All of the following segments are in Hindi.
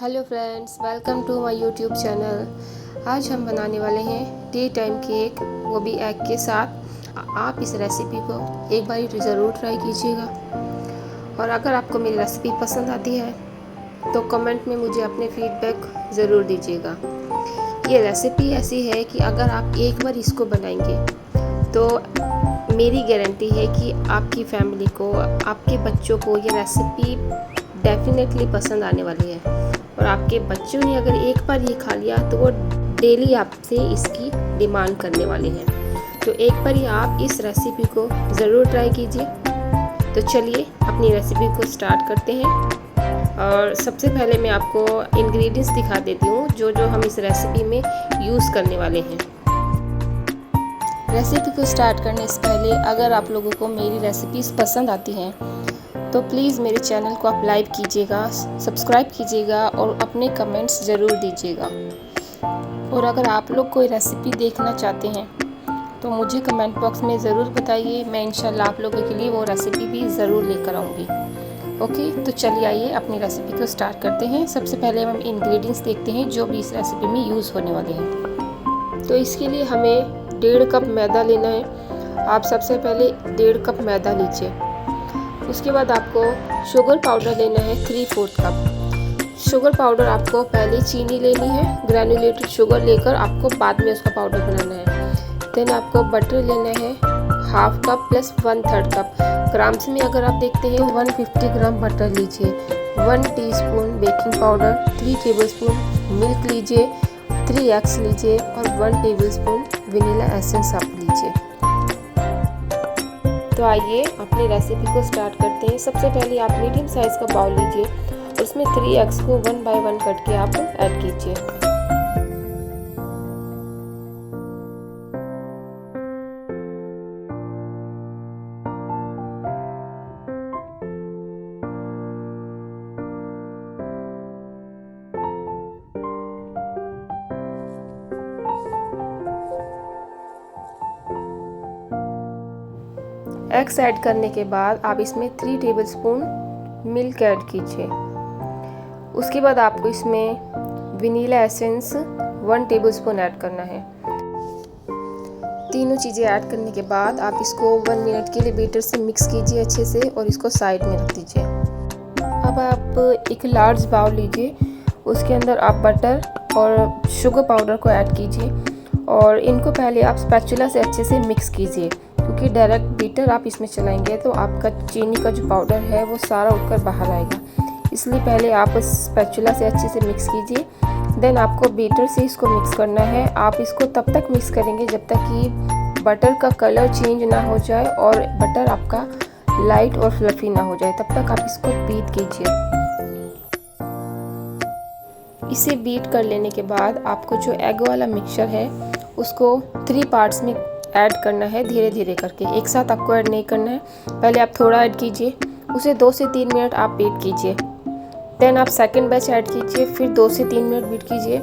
Hello friends, welcome to my YouTube channel. आज हम बनाने वाले हैं टी टाइम केक, वो भी एग के साथ। आप इस रेसिपी को एक बार ज़रूर ट्राई कीजिएगा। और अगर आपको मेरी रेसिपी पसंद आती है तो कमेंट में मुझे अपने फीडबैक ज़रूर दीजिएगा। ये रेसिपी ऐसी है कि अगर आप एक बार इसको बनाएंगे तो मेरी गारंटी है कि आपकी फैमिली को, आपके बच्चों को ये रेसिपी डेफिनेटली पसंद आने वाली है। और आपके बच्चों ने अगर एक बार ये खा लिया तो वो डेली आपसे इसकी डिमांड करने वाले हैं। तो एक बार ही आप इस रेसिपी को ज़रूर ट्राई कीजिए। तो चलिए अपनी रेसिपी को स्टार्ट करते हैं। और सबसे पहले मैं आपको इंग्रेडिएंट्स दिखा देती हूँ जो जो हम इस रेसिपी में यूज़ करने वाले हैं। रेसिपी को स्टार्ट करने से पहले अगर आप लोगों को मेरी रेसिपीज़ पसंद आती हैं तो प्लीज़ मेरे चैनल को आप लाइक कीजिएगा, सब्सक्राइब कीजिएगा और अपने कमेंट्स ज़रूर दीजिएगा। और अगर आप लोग कोई रेसिपी देखना चाहते हैं तो मुझे कमेंट बॉक्स में ज़रूर बताइए। मैं इंशाल्लाह आप लोगों के लिए वो रेसिपी भी ज़रूर लेकर आऊँगी। ओके, तो चलिए आइए अपनी रेसिपी को स्टार्ट करते हैं। सबसे पहले हम इंग्रेडिएंट्स देखते हैं जो भी इस रेसिपी में यूज़ होने वाले हैं। तो इसके लिए हमें 1.5 कप मैदा लेना है। आप सबसे पहले 1.5 कप मैदा लीजिए। उसके बाद आपको शुगर पाउडर लेना है 3/4 कप। शुगर पाउडर आपको पहले चीनी लेनी है, ग्रैनुलेटेड शुगर लेकर आपको बाद में उसका पाउडर बनाना है। देन आपको बटर लेना है 1/2 कप प्लस 1/3 कप। ग्राम्स में अगर आप देखते हैं 150 ग्राम बटर लीजिए, 1 teaspoon baking powder, 3 tablespoon milk लीजिए, 3 एग्स लीजिए और 1 टेबलस्पून वनीला एसेंस आप लीजिए। तो आइए अपनी रेसिपी को स्टार्ट करते हैं। सबसे पहले आप मीडियम साइज़ का बाउल लीजिए और उसमें 3 एग्स को 1 बाय 1 कट के आप ऐड कीजिए। एग्स ऐड करने के बाद आप इसमें 3 टेबलस्पून मिल्क ऐड कीजिए। उसके बाद आपको इसमें वनीला एसेंस 1 टेबलस्पून ऐड करना है। तीनों चीज़ें ऐड करने के बाद आप इसको 1 मिनट के लिए बीटर से मिक्स कीजिए अच्छे से और इसको साइड में रख दीजिए। अब आप एक लार्ज बाउल लीजिए, उसके अंदर आप बटर और शुगर पाउडर को ऐड कीजिए और इनको पहले आप स्पैचुला से अच्छे से मिक्स कीजिए, क्योंकि डायरेक्ट बीटर आप इसमें चलाएंगे तो आपका चीनी का जो पाउडर है वो सारा उठकर बाहर आएगा। इसलिए पहले आप स्पैचुला से अच्छे से मिक्स कीजिए। देन आपको बीटर से इसको मिक्स करना है। आप इसको तब तक मिक्स करेंगे जब तक कि बटर का कलर चेंज ना हो जाए और बटर आपका लाइट और फ्लफी ना हो जाए, तब तक आप इसको बीट कीजिए। इसे बीट कर लेने के बाद आपको जो एग वाला मिक्सचर है उसको 3 पार्ट्स में ऐड करना है, धीरे धीरे करके। एक साथ आपको ऐड नहीं करना है। पहले आप थोड़ा ऐड कीजिए, उसे 2 से 3 मिनट आप बीट कीजिए। देन आप सेकंड बैच ऐड कीजिए, फिर 2 से 3 मिनट बीट कीजिए।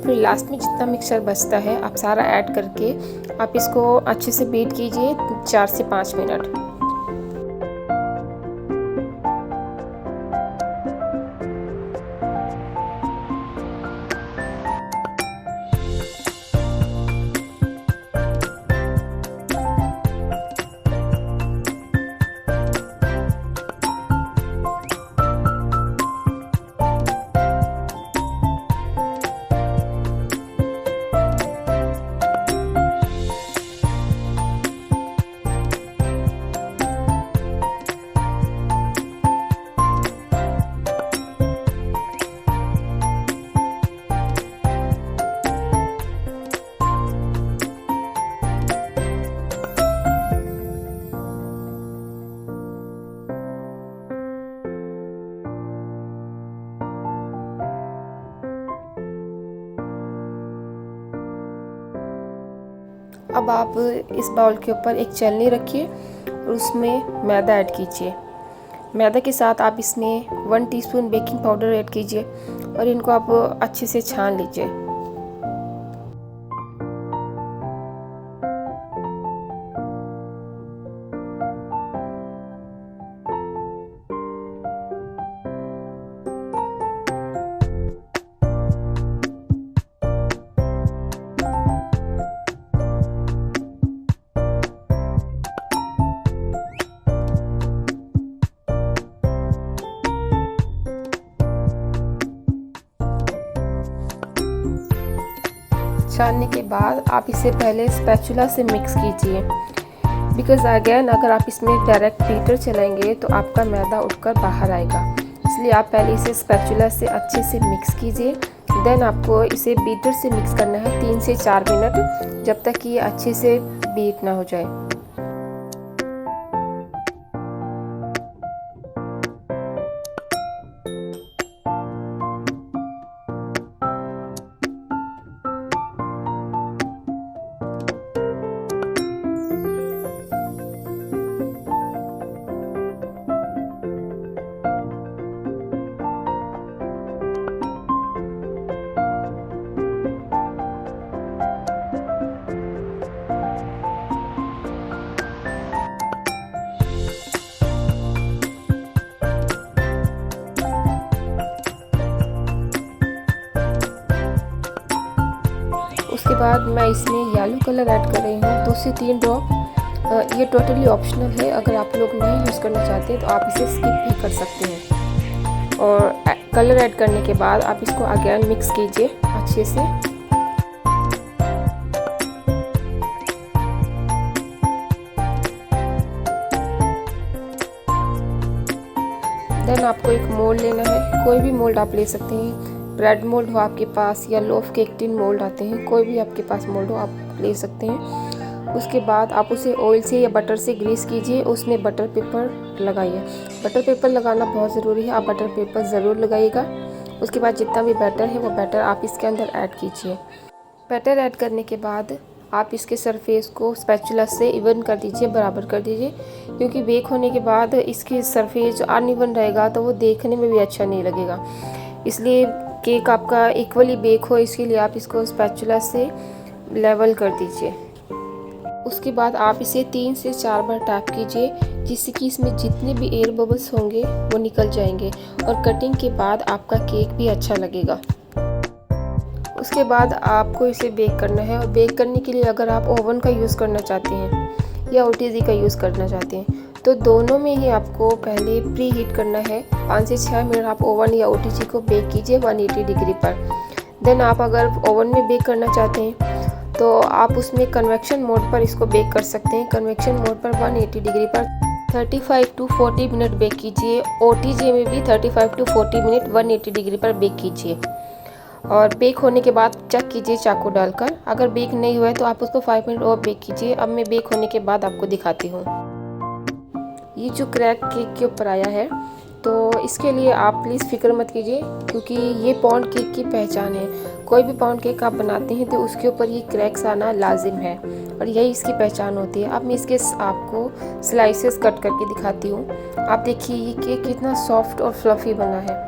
फिर लास्ट में जितना मिक्सचर बचता है आप सारा ऐड करके आप इसको अच्छे से बीट कीजिए 4 से 5 मिनट। अब आप इस बाउल के ऊपर एक छलनी रखिए और उसमें मैदा ऐड कीजिए। मैदा के साथ आप इसमें 1 टीस्पून बेकिंग पाउडर ऐड कीजिए और इनको आप अच्छे से छान लीजिए। छानने के बाद आप इसे पहले स्पैचुला से मिक्स कीजिए, बिकॉज़ अगेन अगर आप इसमें डायरेक्ट बीटर चलाएंगे तो आपका मैदा उठकर बाहर आएगा। इसलिए आप पहले इसे स्पैचुला से अच्छे से मिक्स कीजिए। देन आपको इसे बीटर से मिक्स करना है 3 से 4 मिनट, जब तक कि ये अच्छे से बीट ना हो जाए। उसके बाद मैं इसमें येलो कलर ऐड कर रही हूँ 2 से 3 ड्रॉप। ये टोटली ऑप्शनल है, अगर आप लोग नहीं यूज़ करना चाहते तो आप इसे स्किप भी कर सकते हैं। और कलर ऐड करने के बाद आप इसको अगेन मिक्स कीजिए अच्छे से। देन आपको एक मोल्ड लेना है, कोई भी मोल्ड आप ले सकते हैं। ब्रेड मोल्ड हो आपके पास या लोफ केक टिन मोल्ड आते हैं, कोई भी आपके पास मोल्ड हो आप ले सकते हैं। उसके बाद आप उसे ऑयल से या बटर से ग्रीस कीजिए, उसमें बटर पेपर लगाइए। बटर पेपर लगाना बहुत ज़रूरी है, आप बटर पेपर ज़रूर लगाइएगा। उसके बाद जितना भी बैटर है वो बैटर आप इसके अंदर ऐड कीजिए। बैटर ऐड करने के बाद आप इसके सरफेस को स्पैचुला से इवन कर दीजिए, बराबर कर दीजिए, क्योंकि बेक होने के बाद इसकी सरफेस जो अनइवन रहेगा तो वो देखने में भी अच्छा नहीं लगेगा। इसलिए केक आपका इक्वली बेक हो, इसके लिए आप इसको स्पैचुला से लेवल कर दीजिए। उसके बाद आप इसे 3 से 4 बार टैप कीजिए, जिससे कि इसमें जितने भी एयर बबल्स होंगे वो निकल जाएंगे और कटिंग के बाद आपका केक भी अच्छा लगेगा। उसके बाद आपको इसे बेक करना है, और बेक करने के लिए अगर आप ओवन का यूज़ करना चाहते हैं या ओटीजी का यूज़ करना चाहते हैं तो दोनों में ही आपको पहले प्री हीट करना है। 5 से 6 मिनट आप ओवन या ओटीजी को बेक कीजिए 180 डिग्री पर। देन आप अगर ओवन में बेक करना चाहते हैं तो आप उसमें कन्वेक्शन मोड पर इसको बेक कर सकते हैं। कन्वेक्शन मोड पर 180 डिग्री पर 35 टू 40 मिनट बेक कीजिए। ओटीजी में भी 35 टू 40 मिनट 180 डिग्री पर बेक कीजिए, और बेक होने के बाद चेक कीजिए चाकू डालकर। अगर बेक नहीं हुआ है तो आप उसको 5 मिनट और बेक कीजिए। अब मैं बेक होने के बाद आपको दिखाती हूँ। ये जो क्रैक केक के ऊपर आया है, तो इसके लिए आप प्लीज़ फिक्र मत कीजिए, क्योंकि ये पाउंड केक की पहचान है। कोई भी पाउंड केक आप बनाते हैं तो उसके ऊपर ये क्रैक्स आना लाजिम है, और यही इसकी पहचान होती है। अब मैं इसके आपको स्लाइसेस कट करके दिखाती हूँ। आप देखिए ये केक कितना सॉफ्ट और फ्लफ़ी बना है।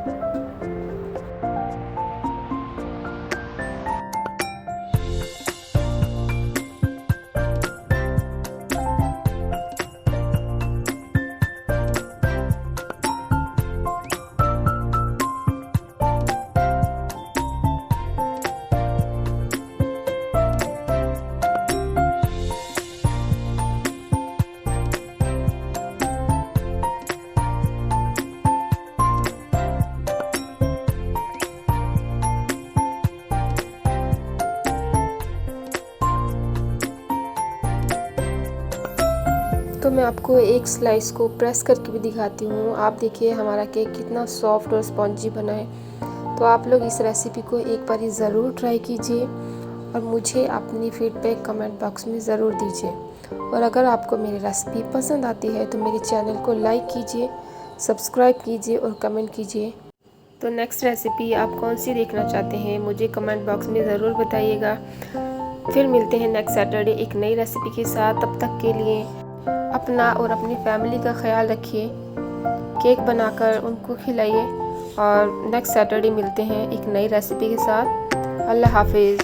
तो मैं आपको एक स्लाइस को प्रेस करके भी दिखाती हूँ। आप देखिए हमारा केक कितना सॉफ्ट और स्पॉन्जी बना है। तो आप लोग इस रेसिपी को एक बार ज़रूर ट्राई कीजिए और मुझे अपनी फीडबैक कमेंट बॉक्स में ज़रूर दीजिए। और अगर आपको मेरी रेसिपी पसंद आती है तो मेरे चैनल को लाइक कीजिए, सब्सक्राइब कीजिए और कमेंट कीजिए। तो नेक्स्ट रेसिपी आप कौन सी देखना चाहते हैं मुझे कमेंट बॉक्स में ज़रूर बताइएगा। फिर मिलते हैं नेक्स्ट सैटरडे एक नई रेसिपी के साथ। तब तक के लिए अपना और अपनी फैमिली का ख्याल रखिए, केक बनाकर उनको खिलाइए, और नेक्स्ट सैटरडे मिलते हैं एक नई रेसिपी के साथ। अल्लाह हाफिज़।